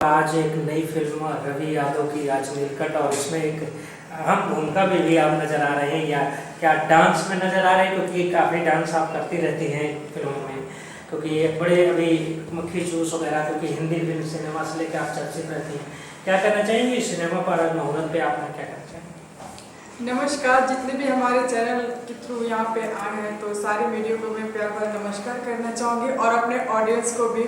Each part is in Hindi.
आज एक नई फिल्म रवि यादव की आज नीलकंठ, और इसमें एक अहम भूमिका में भी आप नज़र आ रहे हैं, या क्या डांस में नज़र आ रहे हैं? क्योंकि काफ़ी डांस आप करती रहती हैं फिल्मों में, क्योंकि ये बड़े अभी मक्खी चूस वगैरह, क्योंकि हिंदी फिल्म सिनेमा से लेकर आप चर्चित रहती हैं। क्या करना चाहेंगे सिनेमा पर मुहूर्त पे आपने क्या करना चाहेंगे? नमस्कार, जितने भी हमारे चैनल के थ्रू यहाँ पे आए हैं तो सारे मीडिया को मैं प्यार भरा नमस्कार करना चाहूँगी और अपने ऑडियंस को भी,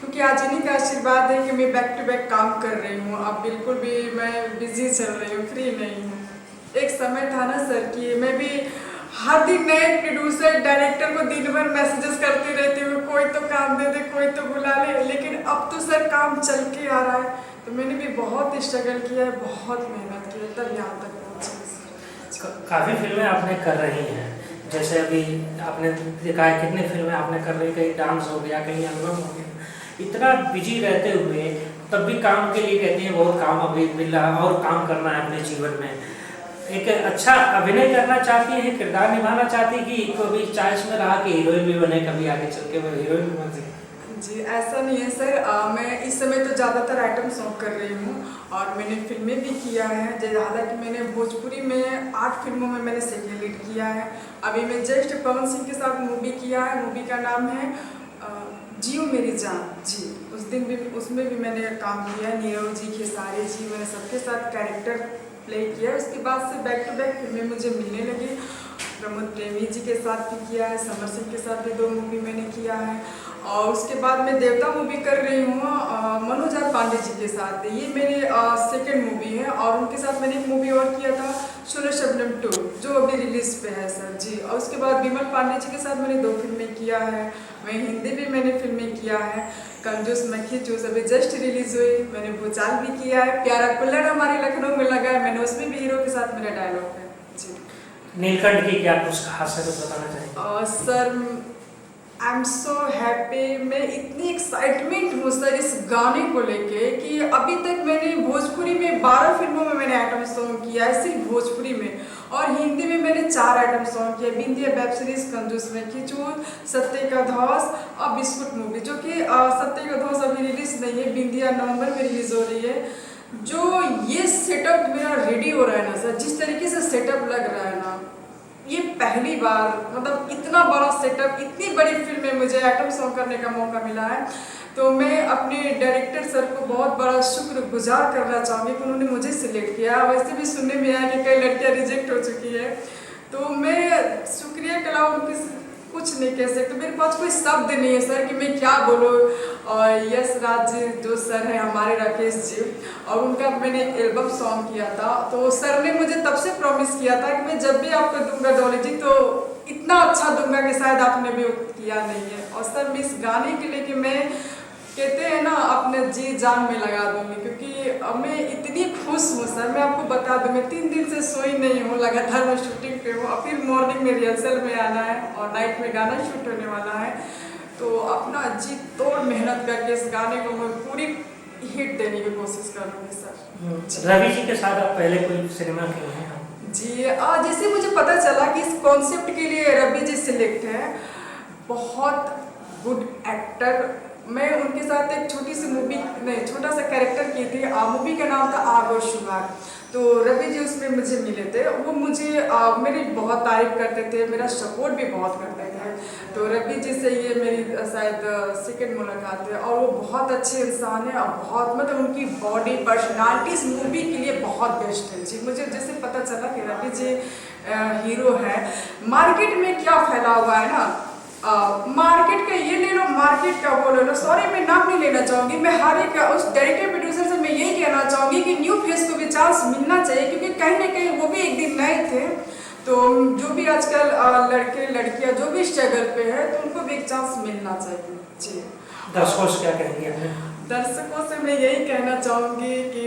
क्योंकि आज इन्हीं का आशीर्वाद है कि मैं बैक टू बैक काम कर रही हूँ। अब बिल्कुल भी मैं बिजी चल रही हूँ, फ्री नहीं हूँ। एक समय था ना सर कि मैं भी हर दिन नए प्रोड्यूसर डायरेक्टर को दिन भर मैसेजेस करती रहती हूँ, कोई तो काम दे दे, कोई तो बुला ले, लेकिन अब तो सर काम चल के आ रहा है। तो मैंने भी बहुत स्ट्रगल किया है, बहुत मेहनत की है, तब यहाँ तक पहुँची। काफ़ी फिल्में आपने कर रही हैं, जैसे अभी आपने देखा है कितनी फिल्में आपने कर रही, कहीं डांस हो गया, कहीं एल्बम हो गया। इतना बिजी रहते हुए तब भी काम के लिए कहती हैं बहुत काम अभी मिल रहा और काम करना है अपने जीवन में। एक अच्छा अभिनय करना चाहती है, किरदार निभाना चाहती है, कि कभी चॉइस में रहा कि हीरोइन भी बने, कभी आगे चल के वो हीरोइन भी बन सके? जी ऐसा नहीं है सर, मैं इस समय तो ज़्यादातर आइटम सॉन्ग कर रही हूँ और मैंने फिल्में भी किया है। हालांकि मैंने भोजपुरी में 8 फिल्मों में मैंने सेकेंड लीड किया है। अभी मैं जस्ट पवन सिंह के साथ मूवी किया है, मूवी का नाम है जियो मेरी जान जी। उस दिन भी उसमें भी मैंने काम किया है, नीरव जी, खेसारी जी, मैंने सबके साथ कैरेक्टर प्ले किया है। उसके बाद से बैक टू बैक फिल्में मुझे मिलने लगी। प्रमोद प्रेमी जी के साथ भी किया है, समर सिंह के साथ भी 2 मूवी मैंने किया है, और उसके बाद मैं देवता मूवी कर रही हूँ मनोज आर पांडे जी के साथ। ये मेरी सेकंड मूवी है, और उनके साथ मैंने एक मूवी और किया था शोले शबनम 2, जो अभी रिलीज पे है सर जी। और उसके बाद विमल पांडे जी के साथ मैंने 2 फिल्में किया है। मैं हिंदी भी मैंने फिल्में किया है, कंजूस मक्खी चूस अभी जस्ट रिलीज हुई। मैंने भूचाल भी किया है, प्यारा कुल्लड़ हमारे लखनऊ में लगा है, मैंने उसमें भी हीरो के साथ मेरा डायलॉग है जी। नीलकंठ की क्या कुछ खास है तो बताना चाहेंगे? Sir I am so happy, मैं इतनी एक्साइटमेंट हूँ सर इस गाने को लेके कि अभी तक मैंने भोजपुरी में 12 फिल्मों में मैंने आइटम सॉन्ग किया है, सिर्फ भोजपुरी में, और हिंदी में मैंने 4 आइटम सॉन्ग किया। बिंदिया वेब सीरीज, कंजूस में खिचूर, सत्य का धौस और बिस्कुट मूवी, जो कि सत्य का धौस अभी रिलीज नहीं है, बिंदिया नवंबर में रिलीज हो रही है। जो ये सेटअप मेरा रेडी हो रहा है ना सर, जिस तरीके से सेटअप लग रहा है ना, ये पहली बार मतलब इतना बड़ा सेटअप, इतनी बड़ी फिल्म में मुझे आइटम सॉन्ग करने का मौका मिला है। तो मैं अपने डायरेक्टर सर को बहुत बड़ा शुक्रगुजार करना चाहूँगी कि उन्होंने मुझे सिलेक्ट किया। वैसे भी सुनने में आया कि कई लड़कियाँ रिजेक्ट हो चुकी है, तो मैं शुक्रिया के अलावा उनकी कुछ नहीं कह सकते। मेरे पास कोई शब्द नहीं है सर कि मैं क्या बोलूँ। और यश राज जी जो सर हैं हमारे, राकेश जी, और उनका मैंने एक एल्बम सॉन्ग किया था, तो सर ने मुझे तब से प्रॉमिस किया था कि मैं जब भी आपको दूंगा डॉली जी तो इतना अच्छा दूंगा कि शायद आपने भी किया नहीं है। और सर मैं इस गाने के लिए कि मैं कहते हैं ना अपने जी जान में लगा दूंगी, क्योंकि मैं इतनी खुश हूँ सर। मैं आपको बता दूँ, मैं 3 दिन से सोई नहीं हूँ, लगातार मैं शूटिंग पे हूँ, और फिर मॉर्निंग में रिहर्सल में आना है और नाइट में गाना शूट होने वाला है। तो अपना जी तोड़ मेहनत करके इस गाने को मैं पूरी हिट देने की कोशिश करूँगी सर। रवि जी के साथ आप पहले कोई सिनेमा किए हैं? जी जैसे मुझे पता चला कि इस कॉन्सेप्ट के लिए रवि जी सिलेक्ट है, बहुत गुड एक्टर। मैं उनके साथ एक छोटी सी मूवी नहीं छोटा सा कैरेक्टर की थी, मूवी का नाम था आग और सुहाग। तो रवि जी उसमें मुझे मिले थे, वो मुझे मेरी बहुत तारीफ करते थे, मेरा सपोर्ट भी बहुत करते थे। तो रवि जी से ये मेरी शायद सेकंड मुलाकात है, और वो बहुत अच्छे इंसान है, और बहुत मतलब उनकी बॉडी पर्सनालिटी इस मूवी के लिए बहुत बेस्ट है जी। मुझे जैसे पता चला कि रवि जी हीरो है, मार्केट में क्या फैला हुआ है ना, मार्केट का ये ले लो, मार्केट का वो ले लो, सॉरी मैं नाम नहीं लेना चाहूँगी। मैं हर एक उस डायरेक्टर प्रोड्यूसर से मैं यही कहना चाहूँगी कि न्यू फेस को भी चांस मिलना चाहिए, क्योंकि कहीं ना कहीं वो भी एक दिन नए थे। तो जो भी आजकल लड़के लड़कियाँ जो भी स्ट्रगल पे है, तो उनको भी एक चांस मिलना चाहिए जी। दर्शकों से क्या कहेंगे अपने? दर्शकों से मैं यही कहना चाहूँगी कि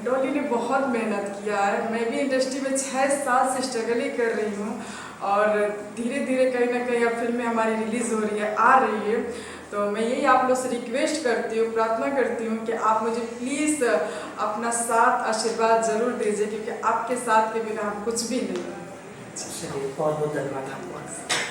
डॉली ने बहुत मेहनत किया है। मैं भी इंडस्ट्री में 6 साल से स्ट्रगल ही कर रही हूँ, और धीरे धीरे कहीं ना कहीं अब फिल्में हमारी रिलीज़ हो रही है, आ रही है। तो मैं यही आप लोग से रिक्वेस्ट करती हूँ, प्रार्थना करती हूँ कि आप मुझे प्लीज़ अपना साथ आशीर्वाद ज़रूर दीजिए, क्योंकि आपके साथ के बिना हम कुछ भी नहीं। चलिए, बहुत बहुत धन्यवाद आपको।